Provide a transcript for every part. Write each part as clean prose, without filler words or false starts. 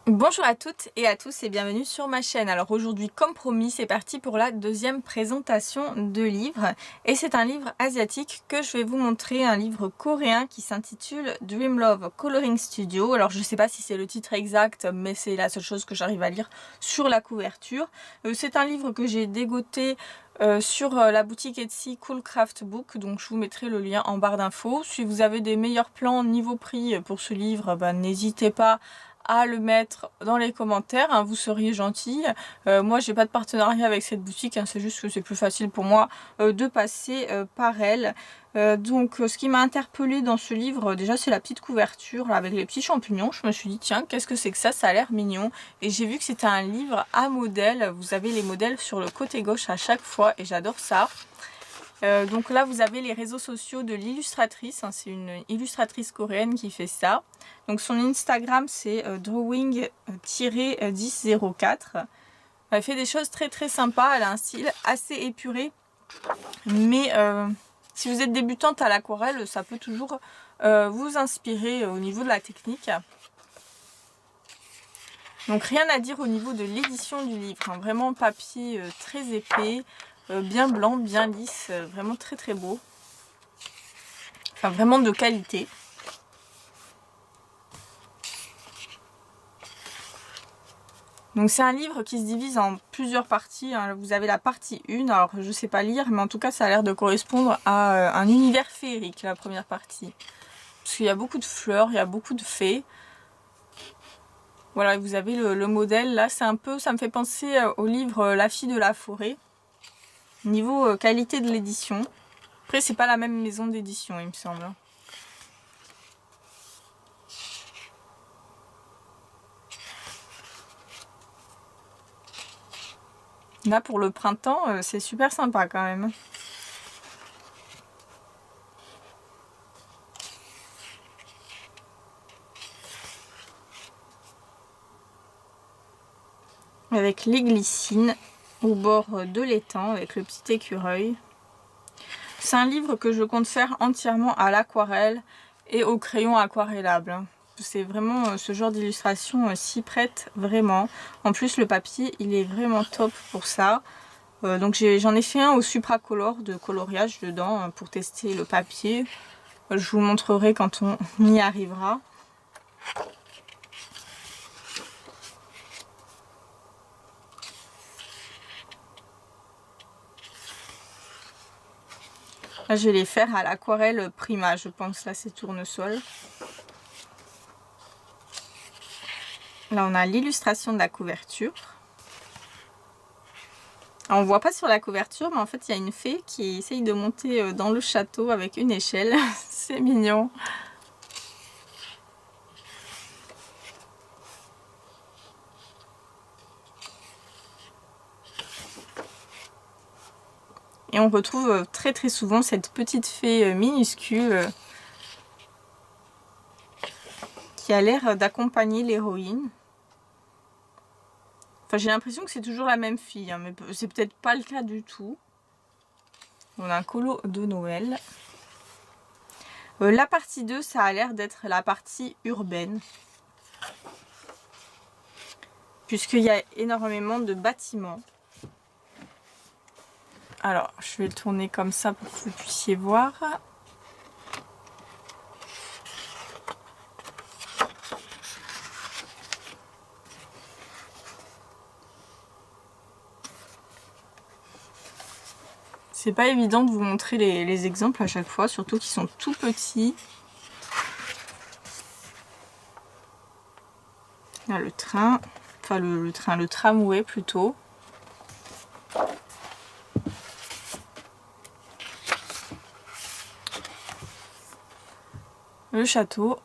Bonjour à toutes et à tous et bienvenue sur ma chaîne. Alors aujourd'hui, comme promis, c'est parti pour la deuxième présentation de livre. Et c'est un livre asiatique que je vais vous montrer, un livre coréen qui s'intitule Dream Love Coloring Studio. Alors je ne sais pas si c'est le titre exact, mais c'est la seule chose que j'arrive à lire sur la couverture. C'est un livre que j'ai dégoté sur la boutique Etsy Cool Craft Book, donc je vous mettrai le lien en barre d'infos. Si vous avez des meilleurs plans niveau prix pour ce livre, n'hésitez pas à le mettre dans les commentaires, hein, vous seriez gentil. Moi j'ai pas de partenariat avec cette boutique, hein, c'est juste que c'est plus facile pour moi de passer par elle. Donc ce qui m'a interpellée dans ce livre, déjà c'est la petite couverture là, avec les petits champignons. Je me suis dit tiens, qu'est-ce que c'est que ça a l'air mignon. Et j'ai vu que c'était un livre à modèle, vous avez les modèles sur le côté gauche à chaque fois et j'adore ça. Donc là vous avez les réseaux sociaux de l'illustratrice, hein, c'est une illustratrice coréenne qui fait ça. Donc son Instagram c'est drawing-1004. Elle fait des choses très très sympas, elle a un style assez épuré. Mais si vous êtes débutante à l'aquarelle, ça peut toujours vous inspirer au niveau de la technique. Donc rien à dire au niveau de l'édition du livre, hein, vraiment papier très épais. Bien blanc, bien lisse, vraiment très très beau. Enfin vraiment de qualité. Donc c'est un livre qui se divise en plusieurs parties. Hein. Vous avez la partie 1, alors je sais pas lire, mais en tout cas ça a l'air de correspondre à un univers féerique, la première partie. Parce qu'il y a beaucoup de fleurs, il y a beaucoup de fées. Voilà, vous avez le modèle, là c'est un peu, ça me fait penser au livre La fille de la forêt. Niveau qualité de l'édition. Après c'est pas la même maison d'édition il me semble. Là pour le printemps c'est super sympa quand même. Avec les glycines au bord de l'étang avec le petit écureuil. C'est un livre que je compte faire entièrement à l'aquarelle et au crayon aquarellable. C'est vraiment ce genre d'illustration s'y prête vraiment. En plus le papier il est vraiment top pour ça. Donc j'en ai fait un au supracolor de coloriage dedans hein, pour tester le papier. Je vous montrerai quand on y arrivera. Là, je vais les faire à l'aquarelle Prima, je pense. Là, c'est tournesol. Là, on a l'illustration de la couverture. Alors, on voit pas sur la couverture, mais en fait, il y a une fée qui essaye de monter dans le château avec une échelle. C'est mignon. Et on retrouve très très souvent cette petite fée minuscule qui a l'air d'accompagner l'héroïne. Enfin, j'ai l'impression que c'est toujours la même fille, hein, mais c'est peut-être pas le cas du tout. On a un colo de Noël. La partie 2, ça a l'air d'être la partie urbaine. Puisqu'il y a énormément de bâtiments. Alors, je vais le tourner comme ça pour que vous puissiez voir. C'est pas évident de vous montrer les exemples à chaque fois, surtout qu'ils sont tout petits. Là, le train, enfin le tramway plutôt. Le château.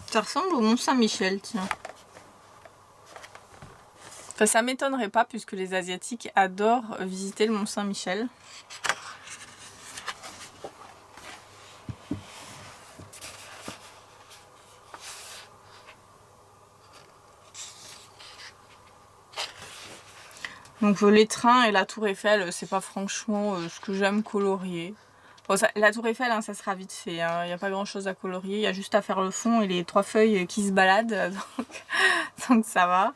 Ça ressemble au Mont Saint-Michel, tiens. Enfin, ça m'étonnerait pas puisque les Asiatiques adorent visiter le Mont Saint-Michel. Donc les trains et la tour Eiffel, c'est pas franchement ce que j'aime colorier. Bon, la tour Eiffel, hein, ça sera vite fait, hein. Il n'y a pas grand chose à colorier, il y a juste à faire le fond et les 3 feuilles qui se baladent, donc ça va.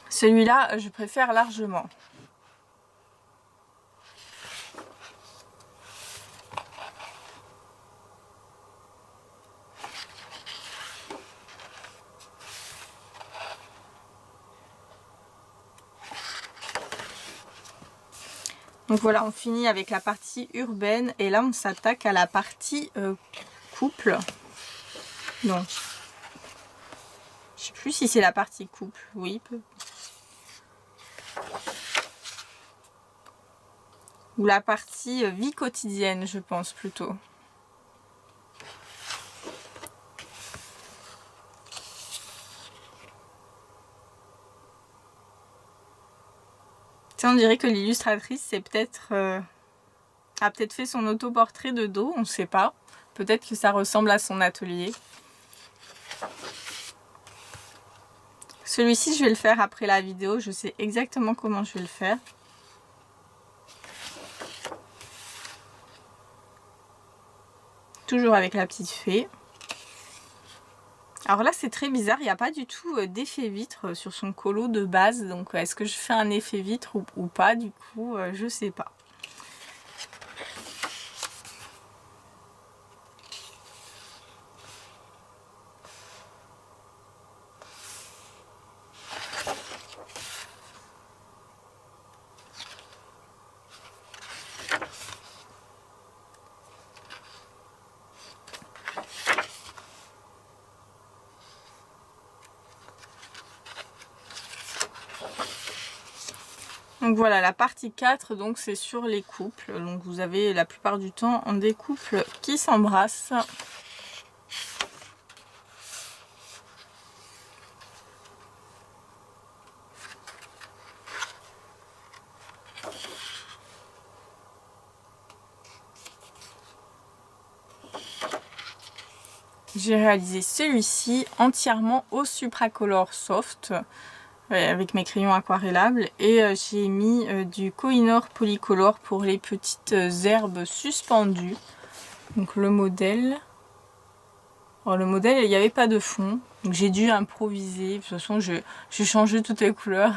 Celui-là, je préfère largement. Donc voilà, on finit avec la partie urbaine et là on s'attaque à la partie couple. Non. Je sais plus si c'est la partie couple. Oui. Ou la partie vie quotidienne, je pense plutôt. On dirait que l'illustratrice c'est peut-être a peut-être fait son autoportrait de dos, on ne sait pas. Peut-être que ça ressemble à son atelier. Celui-ci je vais le faire après la vidéo, je sais exactement comment je vais le faire. Toujours avec la petite fée. Alors là c'est très bizarre, il n'y a pas du tout d'effet vitre sur son colo de base. Donc est-ce que je fais un effet vitre ou pas, du coup je sais pas. Donc voilà, la partie 4, donc c'est sur les couples. Donc vous avez la plupart du temps des couples qui s'embrassent. J'ai réalisé celui-ci entièrement au Supracolor Soft. Avec mes crayons aquarellables et j'ai mis du Kohinoor Polycolor pour les petites herbes suspendues. Donc le modèle, il n'y avait pas de fond, donc j'ai dû improviser. De toute façon j'ai changé toutes les couleurs.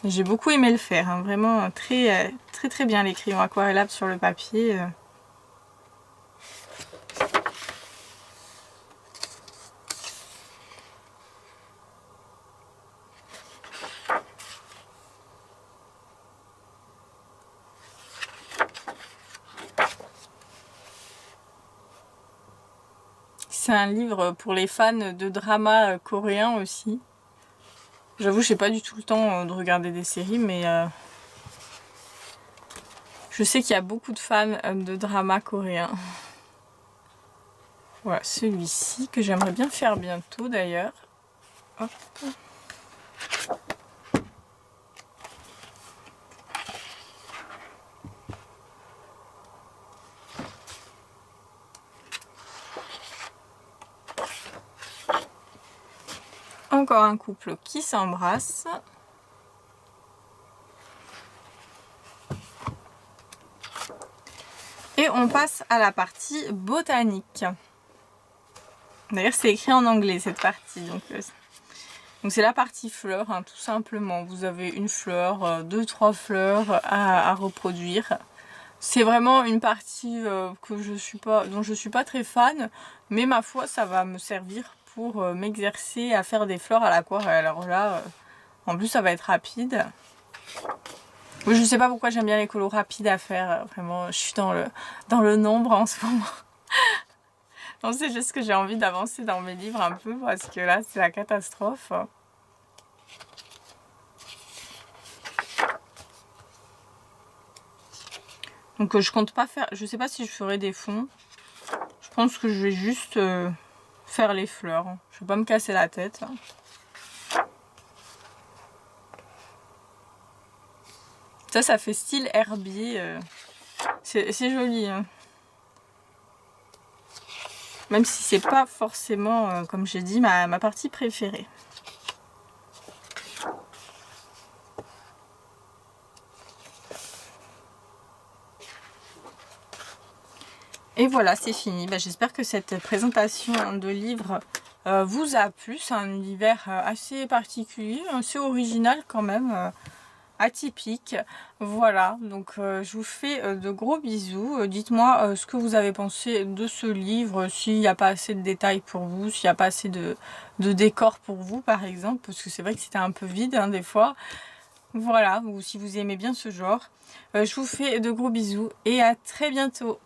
J'ai beaucoup aimé le faire, hein. Vraiment très bien les crayons aquarellables sur le papier. C'est un livre pour les fans de drama coréen aussi. J'avoue, j'ai pas du tout le temps de regarder des séries, mais je sais qu'il y a beaucoup de fans de drama coréen. Voilà, celui-ci que j'aimerais bien faire bientôt d'ailleurs. Hop. Encore un couple qui s'embrasse. Et on passe à la partie botanique. D'ailleurs c'est écrit en anglais cette partie. Donc c'est la partie fleurs, hein, tout simplement. Vous avez une fleur, 2-3 fleurs à reproduire. C'est vraiment une partie dont je suis pas très fan. Mais ma foi ça va me servir pour m'exercer à faire des fleurs à l'aquarelle. Alors là, en plus ça va être rapide. Je sais pas pourquoi j'aime bien les colos rapides à faire. Vraiment, je suis dans le nombre en ce moment. Non, c'est juste que j'ai envie d'avancer dans mes livres un peu parce que là c'est la catastrophe. Donc je compte pas faire, je sais pas si je ferai des fonds. Je pense que je vais juste faire les fleurs. Je vais pas me casser la tête. Ça fait style herbier. C'est joli. Hein. Même si c'est pas forcément, comme j'ai dit, ma partie préférée. Et voilà, c'est fini. J'espère que cette présentation de livre vous a plu. C'est un univers assez particulier, assez original quand même, atypique. Voilà, donc je vous fais de gros bisous. Dites-moi ce que vous avez pensé de ce livre, s'il n'y a pas assez de détails pour vous, s'il n'y a pas assez de décor pour vous par exemple, parce que c'est vrai que c'était un peu vide hein, des fois. Voilà, ou si vous aimez bien ce genre. Je vous fais de gros bisous et à très bientôt.